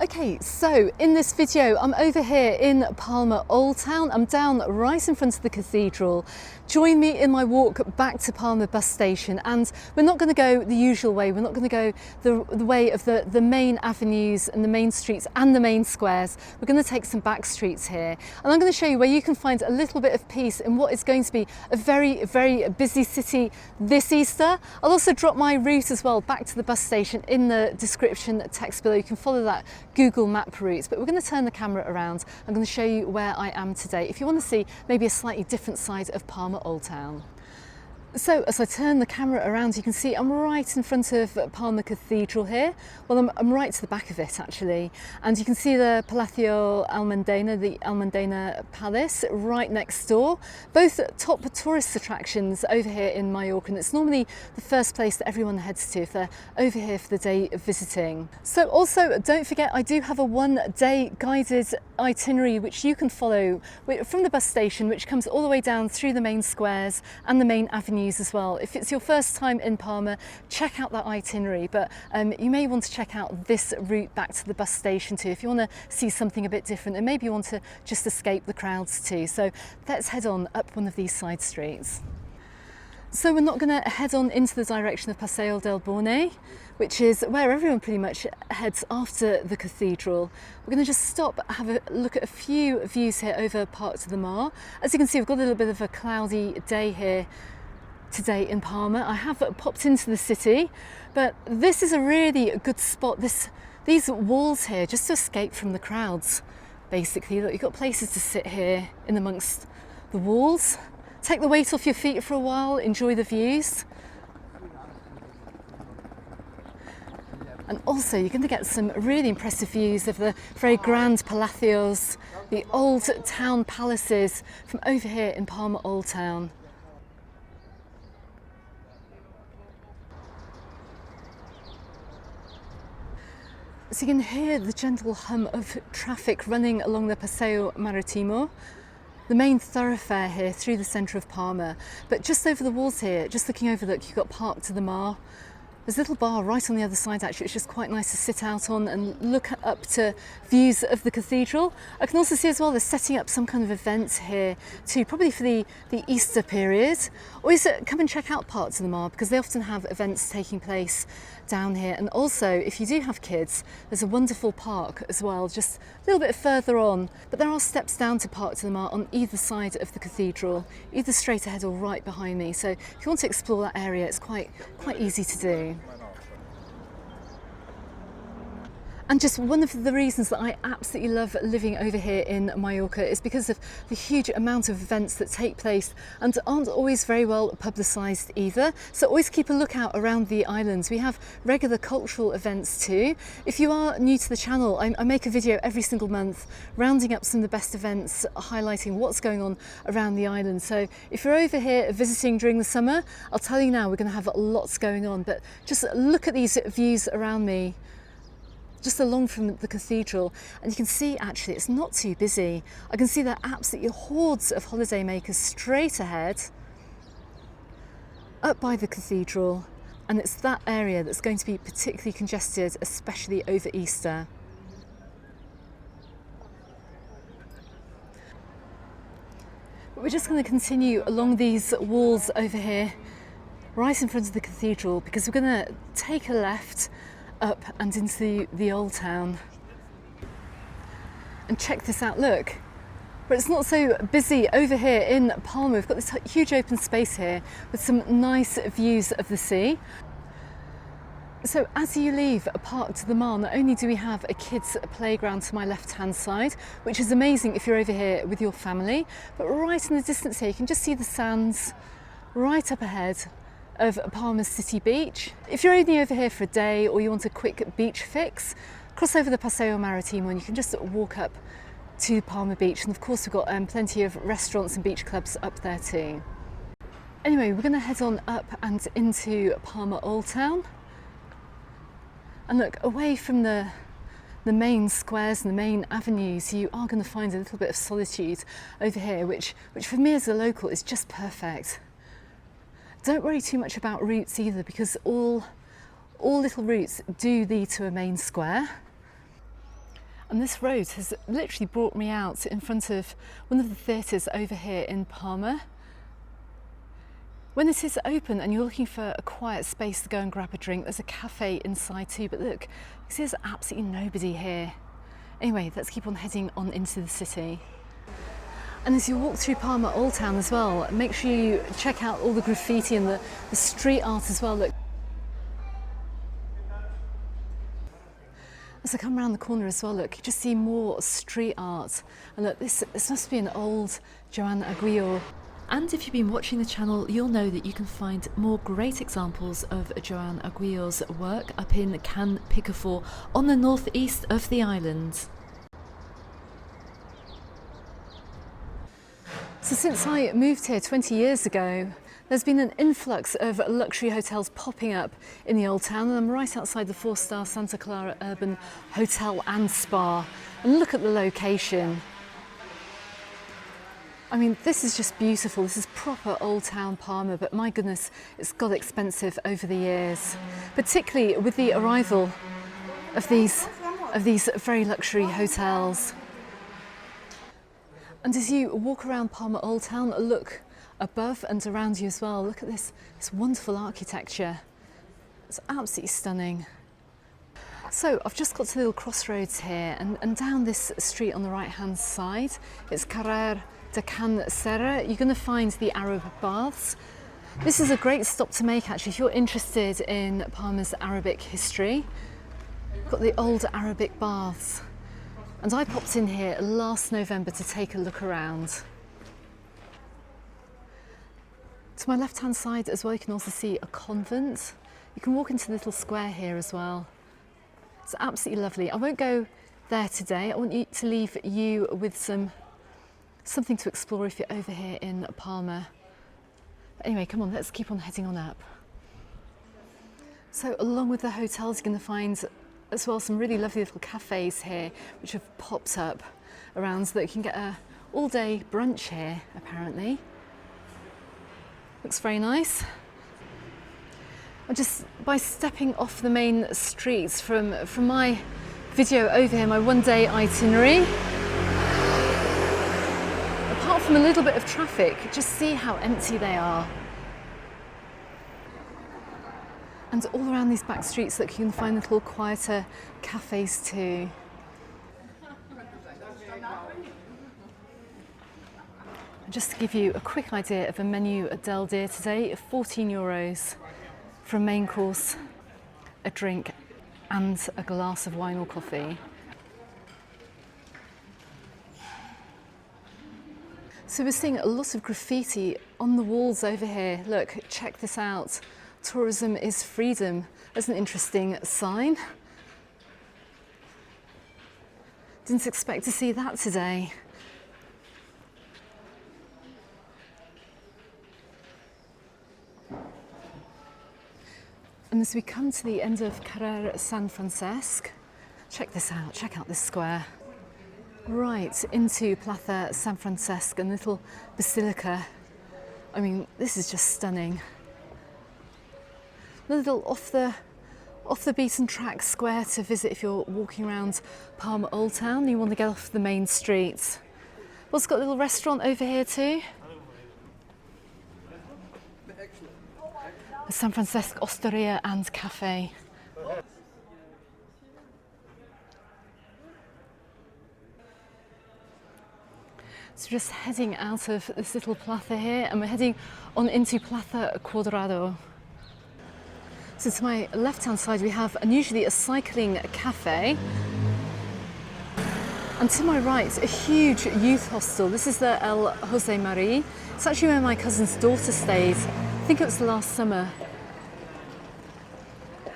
Okay, so in this video, I'm over here in Palma Old Town. I'm down right in front of the cathedral. Join me in my walk back to Palma bus station, and we're not going to go the usual way. We're not going to go the way of the main avenues and the main streets and the main squares. We're going to take some back streets here, and I'm going to show you where you can find a little bit of peace in what is going to be a very, very busy city this Easter. I'll also drop my route as well back to the bus station in the description text below. You can follow that Google map route, but we're going to turn the camera around. I'm going to show you where I am today if you want to see maybe a slightly different side of Palma Old Town. So as I turn the camera around, you can see I'm right in front of Palma Cathedral here. Well, I'm right to the back of it actually, and you can see the Palacio Almudena, the Almudena Palace, right next door. Both top tourist attractions over here in Mallorca, and it's normally the first place that everyone heads to if they're over here for the day of visiting. So also don't forget, I do have a one-day guided itinerary which you can follow from the bus station, which comes all the way down through the main squares and the main avenues as well. If it's your first time in Palma, check out that itinerary, but you may want to check out this route back to the bus station too if you want to see something a bit different, and maybe you want to just escape the crowds too. So let's head on up one of these side streets. So we're not going to head on into the direction of Paseo del Borne, which is where everyone pretty much heads after the cathedral. We're going to just stop, have a look at a few views here over Parc de Mar. As you can see, we've got a little bit of a cloudy day here today in Palma. I have popped into the city, but this is a really good spot. These walls here, just to escape from the crowds, basically. Look, you've got places to sit here in amongst the walls. Take the weight off your feet for a while, enjoy the views. And also you're going to get some really impressive views of the very grand palacios, the old town palaces from over here in Palma Old Town. So you can hear the gentle hum of traffic running along the Paseo Maritimo, the main thoroughfare here through the centre of Palma. But just over the walls here, just looking over, look, you've got Parc de Mar. There's a little bar right on the other side actually, which is quite nice to sit out on and look up to views of the cathedral. I can also see as well they're setting up some kind of event here too, probably for the Easter period. Always come and check out Parc de Mar because they often have events taking place down here. And also, if you do have kids, there's a wonderful park as well, just a little bit further on. But there are steps down to Parc de Mar on either side of the cathedral, either straight ahead or right behind me. So if you want to explore that area, it's quite easy to do. And just one of the reasons that I absolutely love living over here in Mallorca is because of the huge amount of events that take place and aren't always very well publicised either. So always keep a lookout around the islands. We have regular cultural events too. If you are new to the channel, I make a video every single month rounding up some of the best events, highlighting what's going on around the island. So if you're over here visiting during the summer, I'll tell you now, we're going to have lots going on. But just look at these views around me, just along from the cathedral, and you can see actually it's not too busy. I can see there are absolutely hordes of holidaymakers straight ahead up by the cathedral, and it's that area that's going to be particularly congested, especially over Easter. But we're just going to continue along these walls over here right in front of the cathedral because we're going to take a left up and into the old town. And check this out, look, but it's not so busy over here in Palma. We've got this huge open space here with some nice views of the sea. So as you leave Parc de Mar, not only do we have a kids playground to my left hand side, which is amazing if you're over here with your family, but right in the distance here you can just see the sands right up ahead of Palma City Beach. If you're only over here for a day or you want a quick beach fix, cross over the Paseo Maritimo and you can just walk up to Palma Beach. And of course we've got plenty of restaurants and beach clubs up there too. Anyway, we're going to head on up and into Palma Old Town. And look, away from the main squares and the main avenues, you are going to find a little bit of solitude over here, which for me as a local is just perfect. Don't worry too much about routes either, because all little routes do lead to a main square. And this road has literally brought me out in front of one of the theatres over here in Palma. When it is open and you're looking for a quiet space to go and grab a drink, there's a cafe inside too, but look, you see there's absolutely nobody here. Anyway, let's keep on heading on into the city. And as you walk through Palma Old Town as well, make sure you check out all the graffiti and the street art as well. Look. As I come around the corner as well, look, you just see more street art. And look, this must be an old Joan Aguirre. And if you've been watching the channel, you'll know that you can find more great examples of Joan Aguirre's work up in Can Picafor on the northeast of the island. So since I moved here 20 years ago, there's been an influx of luxury hotels popping up in the Old Town, and I'm right outside the 4-star Santa Clara Urban Hotel and Spa. And look at the location. I mean, this is just beautiful. This is proper Old Town Palma, but my goodness, it's got expensive over the years, particularly with the arrival of these very luxury hotels. And as you walk around Palma Old Town, look above and around you as well. Look at this wonderful architecture. It's absolutely stunning. So I've just got to the little crossroads here, and down this street on the right-hand side, it's Carrer de Can Serra. You're going to find the Arab baths. This is a great stop to make actually if you're interested in Palma's Arabic history. Got the old Arabic baths. And I popped in here last November to take a look around. To my left-hand side as well, you can also see a convent. You can walk into the little square here as well. It's absolutely lovely. I won't go there today. I want you to leave you with something to explore if you're over here in Palma. But anyway, come on, let's keep on heading on up. So along with the hotels, you're going to find as well some really lovely little cafes here which have popped up around so that you can get a all-day brunch here apparently. Looks very nice. And just by stepping off the main streets from my video over here, my one-day itinerary, apart from a little bit of traffic, just see how empty they are. And all around these back streets, look, you can find little quieter cafes too. Just to give you a quick idea of the menu at Del Deer today, €14 for a main course, a drink and a glass of wine or coffee. So we're seeing a lot of graffiti on the walls over here. Look, check this out. Tourism is freedom. That's an interesting sign. Didn't expect to see that today. And as we come to the end of Carrer San Francesc, check this out, check out this square. Right into Plaza San Francesc, a little basilica. I mean, this is just stunning. A little off the beaten track square to visit if you're walking around Palma Old Town. You want to get off the main streets. Well, it's got a little restaurant over here too. The San Francesc Osteria and Cafe. So just heading out of this little plaza here, and we're heading on into Plaza Quadrado. So to my left-hand side, we have unusually a cycling cafe. And to my right, a huge youth hostel. This is the El Jose Mari. It's actually where my cousin's daughter stayed. I think it was last summer.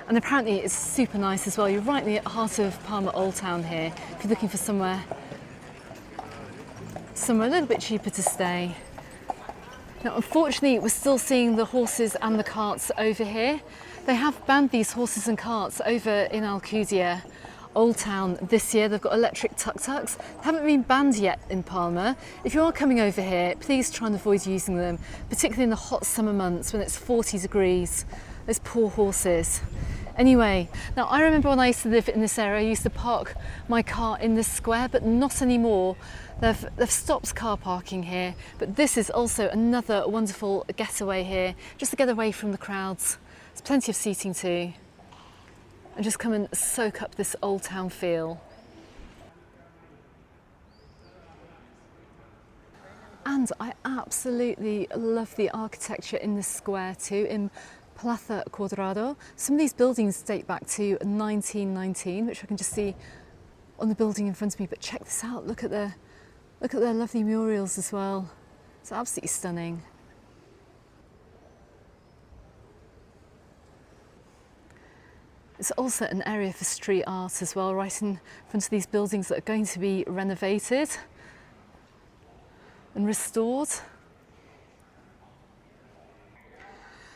And apparently it's super nice as well. You're right in the heart of Palma Old Town here, if you're looking for somewhere a little bit cheaper to stay. Now, unfortunately, we're still seeing the horses and the carts over here. They have banned these horses and carts over in Alcudia, Old Town this year. They've got electric tuk-tuks. They haven't been banned yet in Palma. If you are coming over here, please try and avoid using them, particularly in the hot summer months when it's 40 degrees. Those poor horses. Anyway, now I remember when I used to live in this area, I used to park my car in this square, but not anymore. They've stopped car parking here, but this is also another wonderful getaway here, just to get away from the crowds. There's plenty of seating too. And just come and soak up this old town feel. And I absolutely love the architecture in this square too, in Plaza Quadrado. Some of these buildings date back to 1919, which I can just see on the building in front of me, but check this out, look at their lovely murals as well. It's absolutely stunning. It's also an area for street art as well, right in front of these buildings that are going to be renovated and restored.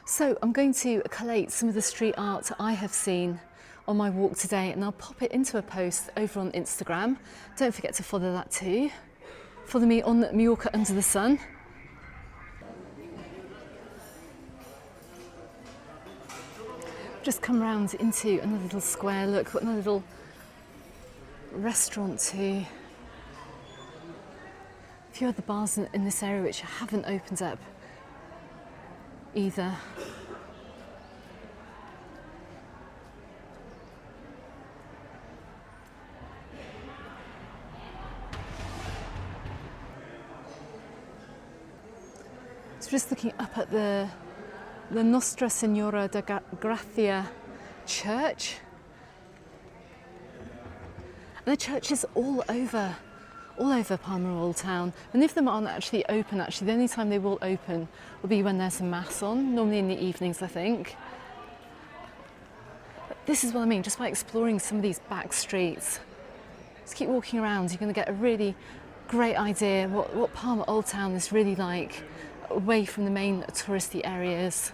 So I'm going to collate some of the street art I have seen on my walk today, and I'll pop it into a post over on Instagram. Don't forget to follow that too. Follow me on Mallorca Under the Sun. Just come round into another little square. Look, got another little restaurant too. A few other bars in this area which haven't opened up either. So just looking up at the Nostra Senora de Gracia church. And the church is all over Palma Old Town. Many of them aren't actually open actually. The only time they will open will be when there's a mass on, normally in the evenings I think. But this is what I mean, just by exploring some of these back streets. Just keep walking around, you're going to get a really great idea what Palma Old Town is really like, away from the main touristy areas.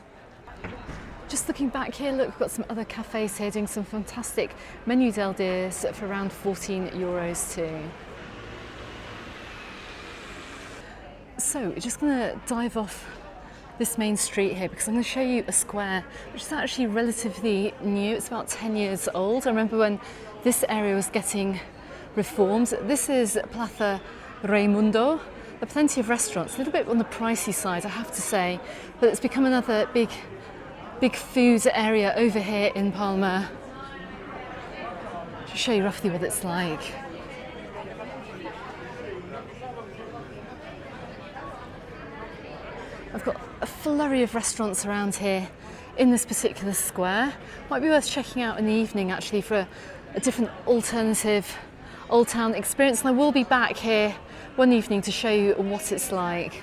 Just looking back here, look, we've got some other cafes here doing some fantastic menu del dias for around 14 euros too. So we're just going to dive off this main street here because I'm going to show you a square which is actually relatively new. It's about 10 years old. I remember when this area was getting reformed. This is Plaza Raimundo. There are plenty of restaurants, a little bit on the pricey side I have to say, but it's become another big food area over here in Palma. To show you roughly what it's like. I've got a flurry of restaurants around here in this particular square. Might be worth checking out in the evening actually for a different alternative Old Town experience, and I will be back here one evening to show you what it's like.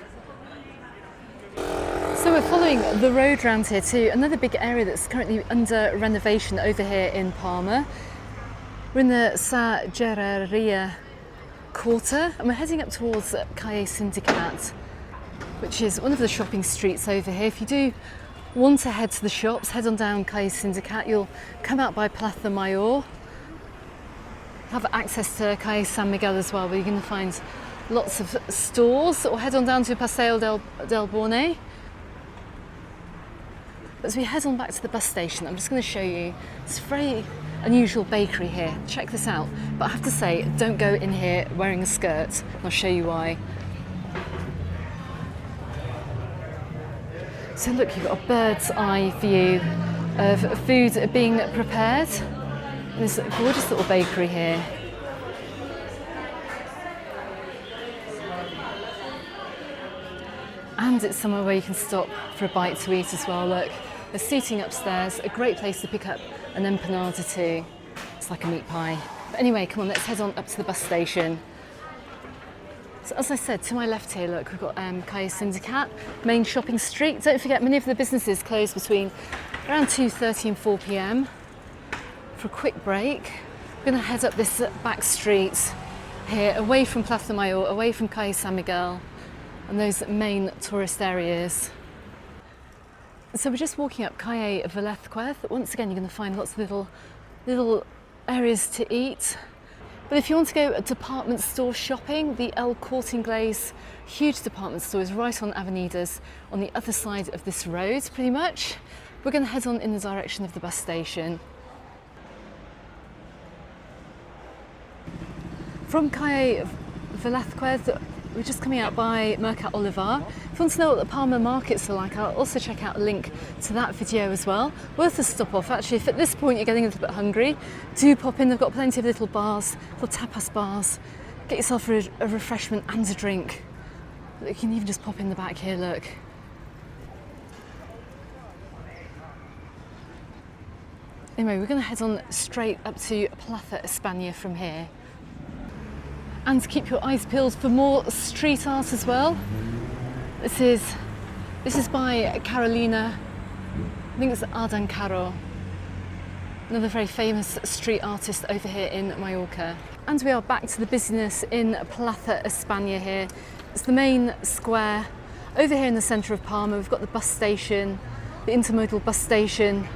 So we're following the road around here to another big area that's currently under renovation over here in Palma. We're in the Sageria quarter and we're heading up towards Calle Sindicat, which is one of the shopping streets over here. If you do want to head to the shops, head on down Calle Sindicat. You'll come out by Plaza Mayor. Have access to Calle San Miguel as well, where you're going to find lots of stores, or head on down to Paseo del Borne. But as we head on back to the bus station, I'm just going to show you this very unusual bakery here. Check this out. But I have to say, don't go in here wearing a skirt. And I'll show you why. So look, you've got a bird's eye view of food being prepared. This gorgeous little bakery here. And it's somewhere where you can stop for a bite to eat as well. Look, there's seating upstairs, a great place to pick up an empanada too. It's like a meat pie. But anyway, come on, let's head on up to the bus station. So as I said, to my left here, look, we've got Calle Sindicat, main shopping street. Don't forget, many of the businesses close between around 2:30 and 4 p.m. For a quick break. We're going to head up this back street here, away from Plaza Mayor, away from Calle San Miguel and those main tourist areas. So we're just walking up Calle Velázquez. Once again, you're going to find lots of little areas to eat. But if you want to go department store shopping, the El Corte Inglés huge department store is right on Avenidas on the other side of this road, pretty much. We're going to head on in the direction of the bus station. From Calle Velázquez, we're just coming out by Mercat Olivar. If you want to know what the Palma markets are like, I'll also check out a link to that video as well. Worth a stop off actually. If at this point you're getting a little bit hungry, do pop in. They've got plenty of little bars, little tapas bars. Get yourself a refreshment and a drink. You can even just pop in the back here, look. Anyway, we're going to head on straight up to Plaza España from here. And keep your eyes peeled for more street art as well. This is by Carolina, I think it's Ardan Caro, another very famous street artist over here in Mallorca. And we are back to the busyness in Plaza España here. It's the main square. Over here in the centre of Palma, we've got the bus station, the intermodal bus station.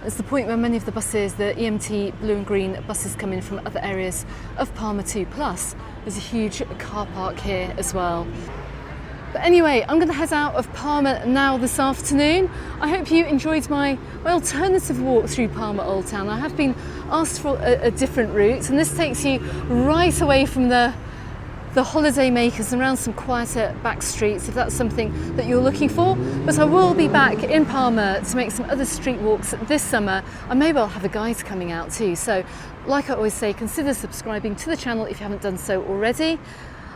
It's the point where many of the buses, the EMT blue and green buses, come in from other areas of Palma too. Plus, there's a huge car park here as well. But anyway, I'm going to head out of Palma now this afternoon. I hope you enjoyed my alternative walk through Palma Old Town. I have been asked for a different route, and this takes you right away from the holiday makers and around some quieter back streets if that's something that you're looking for. But I will be back in Palma to make some other street walks this summer, and maybe I'll have a guide coming out too. So like I always say, consider subscribing to the channel if you haven't done so already.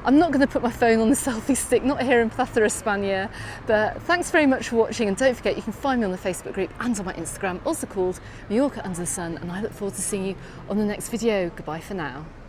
I'm not going to put my phone on the selfie stick, not here in Plaza España, but thanks very much for watching, and don't forget you can find me on the Facebook group and on my Instagram, also called Mallorca Under the Sun, and I look forward to seeing you on the next video. Goodbye for now.